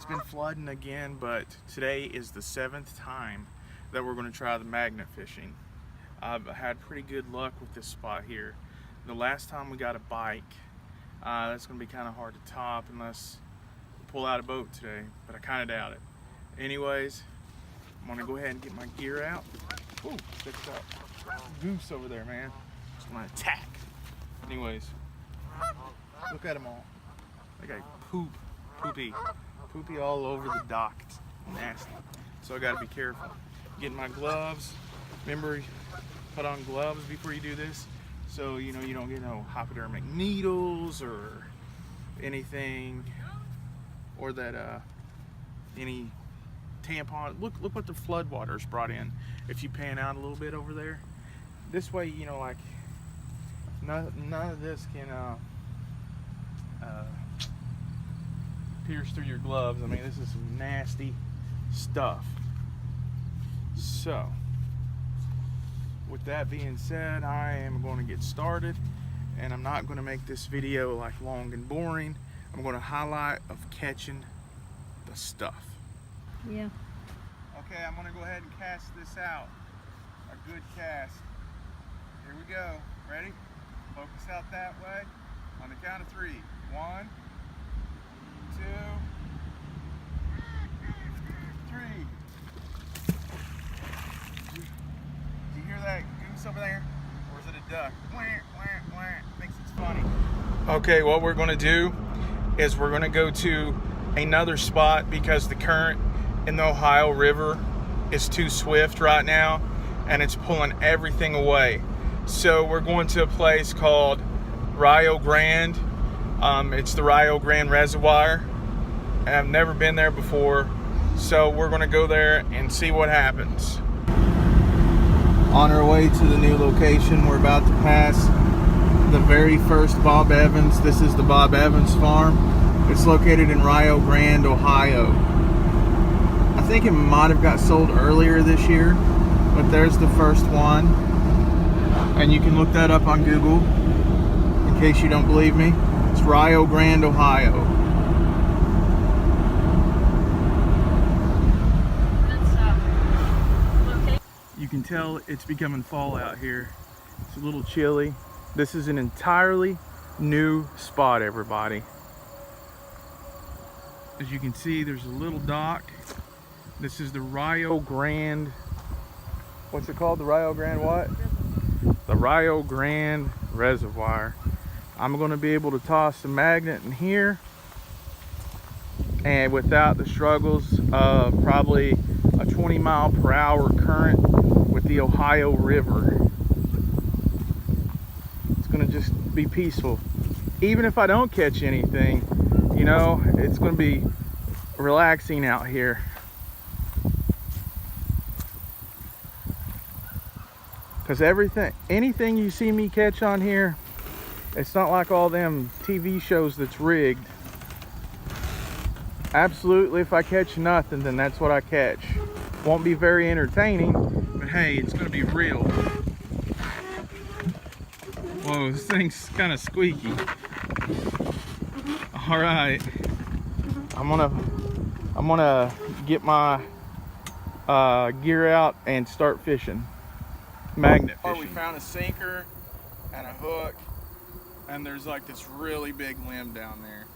It's been flooding again, but today is the 7th time that we're going to try the magnet fishing. I've had pretty good luck with this spot here. The last time we got a bike, that's going to be kind of hard to top unless we pull out a boat today, but I kind of doubt it. Anyways, I'm going to go ahead and get my gear out. Ooh, picked up goose over there, man. Just going to attack. Anyways, look at them all. They got poopy all over the dock. It's nasty. So I gotta be careful. Getting my gloves. Remember, put on gloves before you do this, so you know you don't get no hypodermic needles or anything, or that any tampon. Look what the flood water's brought in. If you pan out a little bit over there, this way, you know, like none of this can pierce through your gloves. I mean, this is some nasty stuff. So, with that being said, I am going to get started, and I'm not going to make this video like long and boring. I'm going to highlight of catching the stuff. Yeah. Okay, I'm going to go ahead and cast this out. A good cast. Here we go. Ready? Focus out that way. On the count of 3. 1, 2, 3. Did you hear that goose over there? Or is it a duck? Wah, wah, wah. Thinks it's funny. Okay, what we're going to do is we're going to go to another spot because the current in the Ohio River is too swift right now and it's pulling everything away. So we're going to a place called Rio Grande. It's the Rio Grande Reservoir. I've never been there before, so we're going to go there and see what happens. On our way to the new location, we're about to pass the very first Bob Evans. This is the Bob Evans farm. It's located in Rio Grande, Ohio. I think it might have got sold earlier this year, but there's the first one. And you can look that up on Google in case you don't believe me. It's Rio Grande, Ohio. You can tell it's becoming fall out here. It's a little chilly. This is an entirely new spot, everybody. As you can see, there's a little dock. This is the Rio Grande. What's it called? The Rio Grande what? The Rio Grande Reservoir. I'm going to be able to toss the magnet in here and without the struggles of probably a 20-mile-per-hour current with the Ohio River. It's going to just be peaceful. Even if I don't catch anything, you know, it's going to be relaxing out here. Because anything you see me catch on here, it's not like all them TV shows that's rigged. Absolutely, if I catch nothing, then that's what I catch. Won't be very entertaining, but hey, it's gonna be real. Whoa, this thing's kind of squeaky. All right, I'm gonna get my gear out and start fishing. Magnet fishing. We found a sinker and a hook, and there's like this really big limb down there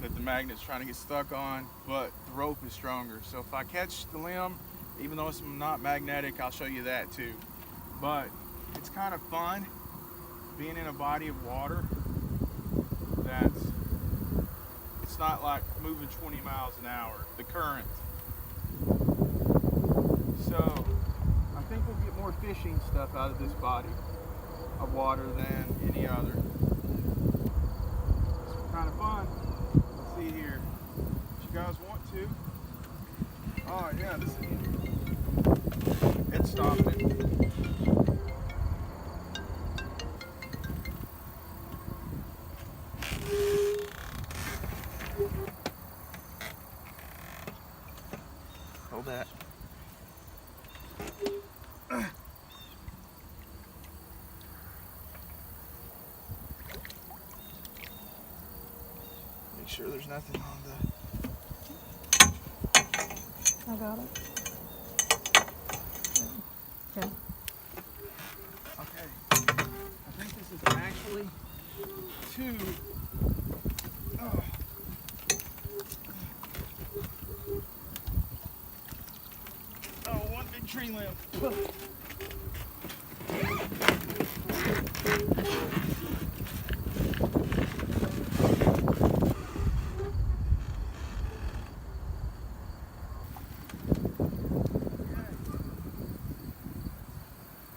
that the magnet's trying to get stuck on, but the rope is stronger. So if I catch the limb, even though it's not magnetic, I'll show you that too. But it's kind of fun being in a body of water it's not like moving 20 miles an hour, the current. So I think we'll get more fishing stuff out of this body of water than any other. It's kind of fun. Let's see here. If you guys want to. Oh yeah, this is it stopped it. Hold that. Make sure there's nothing on the I got it. Okay. Okay. I think this is actually 2. Oh. Oh, 1 big tree limb.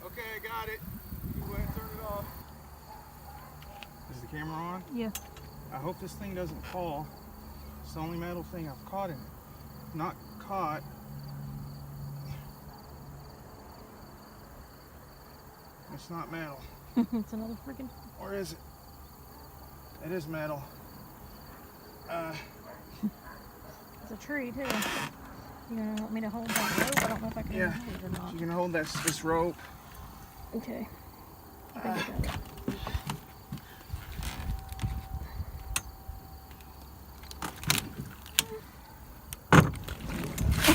Okay, I got it. Go ahead and turn it off. Is the camera on? Yeah. I hope this thing doesn't fall. It's the only metal thing I've caught in it. Not caught. It's not metal. It's another freaking. Or is it? It is metal. It's a tree too. You gonna want me to hold that rope? I don't know if I can Yeah. hold it or not. You can hold this rope. Okay. I think I got it.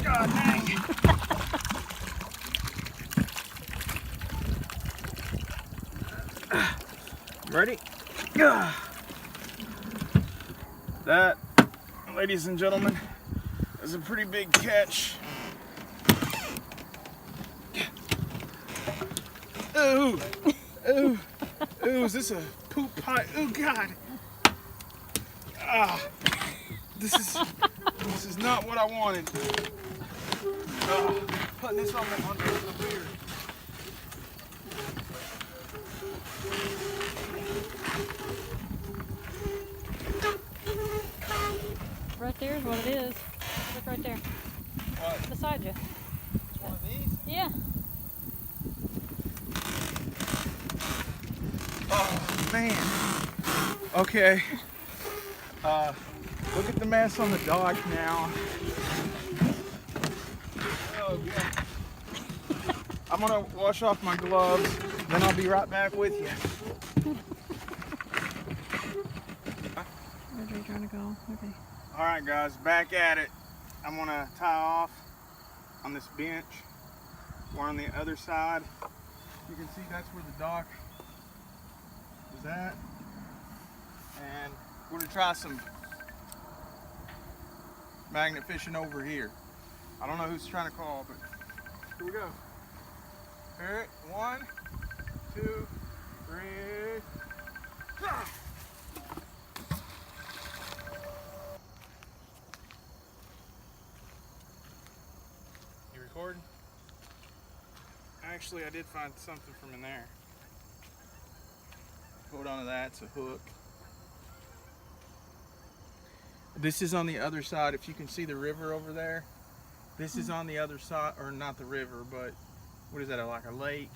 God dang. Ready? That, ladies and gentlemen, is a pretty big catch. Ooh, ooh, ooh, is this a poop pie? Oh God. Ah, this is not what I wanted. Putting this on the beer. Right there is what it is. Look right there. What? Beside you. It's one of these? Yeah. Oh man. Okay. Look at the mess on the dock now. Oh God. I'm gonna wash off my gloves, then I'll be right back with you. Where's you trying to go? Okay. All right, guys, back at it. I'm gonna tie off on this bench. We're on the other side. You can see that's where the dock is at. And we're gonna try some magnet fishing over here. I don't know who's trying to call, but here we go. Here, 1, 2, 3. Ah! You recording? Actually, I did find something from in there. Hold on to that, it's a hook. This is on the other side. If you can see the river over there, this is on the other side, or not the river, but what is that, like a lake?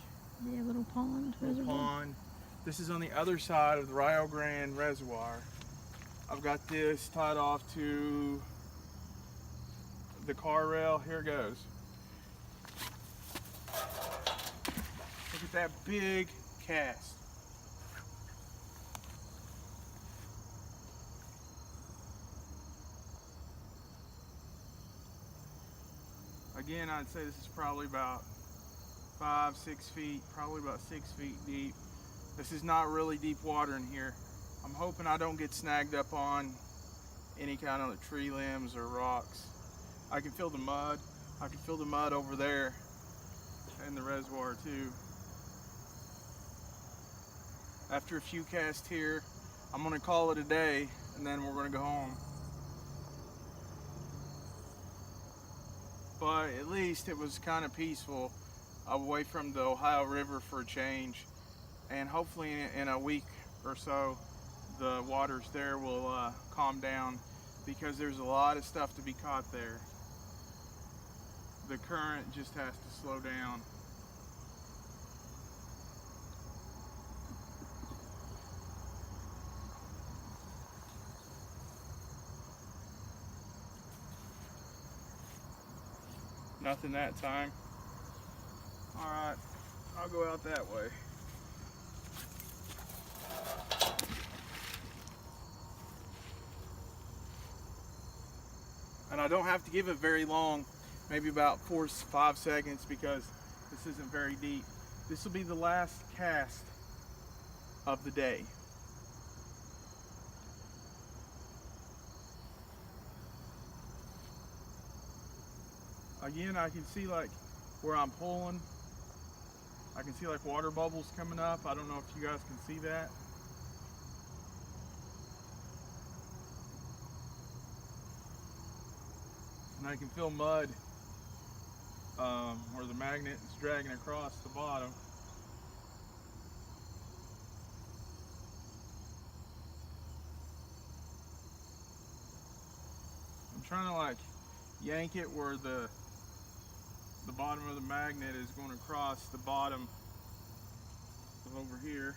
Yeah, little pond. Little pond. This is on the other side of the Rio Grande Reservoir. I've got this tied off to the car rail. Here it goes. Look at that big cast. Again, I'd say this is probably about 5, 6 feet, probably about 6 feet deep. This is not really deep water in here. I'm hoping I don't get snagged up on any kind of tree limbs or rocks. I can feel the mud. I can feel the mud over there in the reservoir too. After a few casts here, I'm gonna call it a day and then we're gonna go home. But at least it was kind of peaceful away from the Ohio River for a change. And hopefully in a week or so, the waters there will calm down because there's a lot of stuff to be caught there. The current just has to slow down. Nothing that time. All right, I'll go out that way. And I don't have to give it very long. maybe about 4 or 5 seconds because this isn't very deep. This will be the last cast of the day. Again, I can see like where I'm pulling, I can see like water bubbles coming up. I don't know if you guys can see that. And I can feel mud where the magnet is dragging across the bottom. I'm trying to like yank it where the bottom of the magnet is going across the bottom of over here.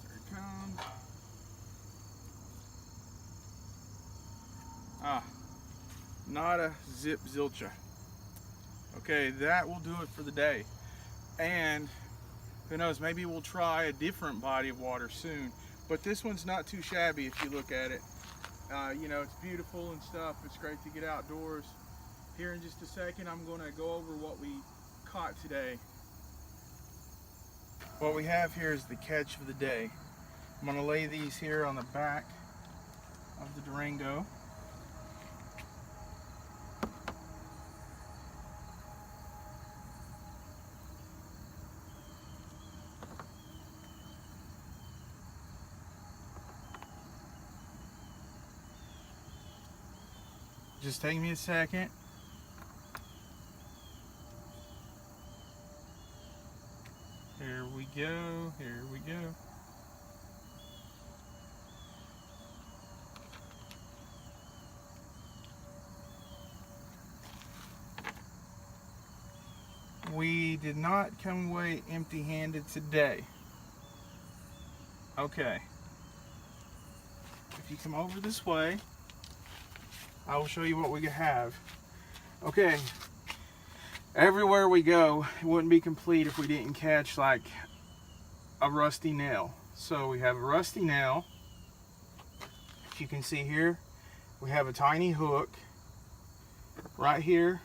There it comes. Ah, not a zip zilcha. Okay, that will do it for the day. And who knows, maybe we'll try a different body of water soon. But this one's not too shabby if you look at it. You know, it's beautiful and stuff. It's great to get outdoors. Here in just a second, I'm going to go over what we caught today. What we have here is the catch of the day. I'm going to lay these here on the back of the Durango. Just take me a second. Here we go, here we go. We did not come away empty-handed today. Okay. If you come over this way, I will show you what we have. Okay, everywhere we go, it wouldn't be complete if we didn't catch like a rusty nail. So we have a rusty nail. If you can see here, we have a tiny hook. Right here,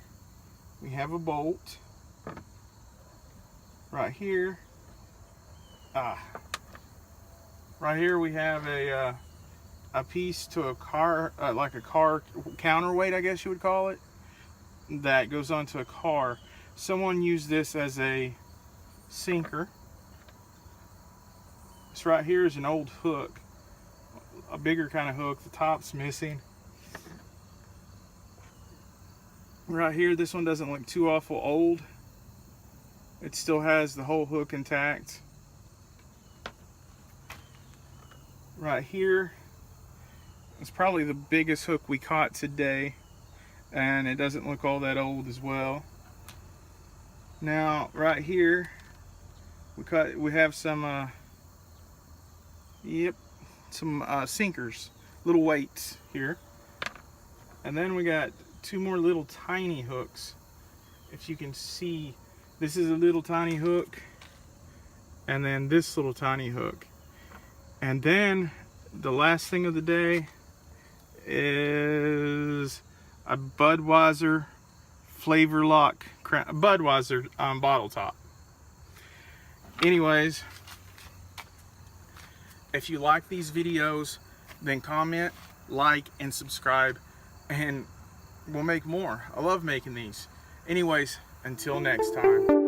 we have a bolt. Right here, right here we have a piece to a car, like a car counterweight, I guess you would call it, that goes onto a car. Someone used this as a sinker. This right here is an old hook, a bigger kind of hook. The top's missing. Right here, this one doesn't look too awful old. It still has the whole hook intact. Right here, it's probably the biggest hook we caught today, and it doesn't look all that old as well. Now, right here, we have some sinkers, little weights here, and then we got two more little tiny hooks. If you can see, this is a little tiny hook, and then this little tiny hook, and then the last thing of the day is a Budweiser flavor lock Budweiser bottle top. Anyways, if you like these videos, then comment, like, and subscribe, and we'll make more. I love making these. Anyways, until next time.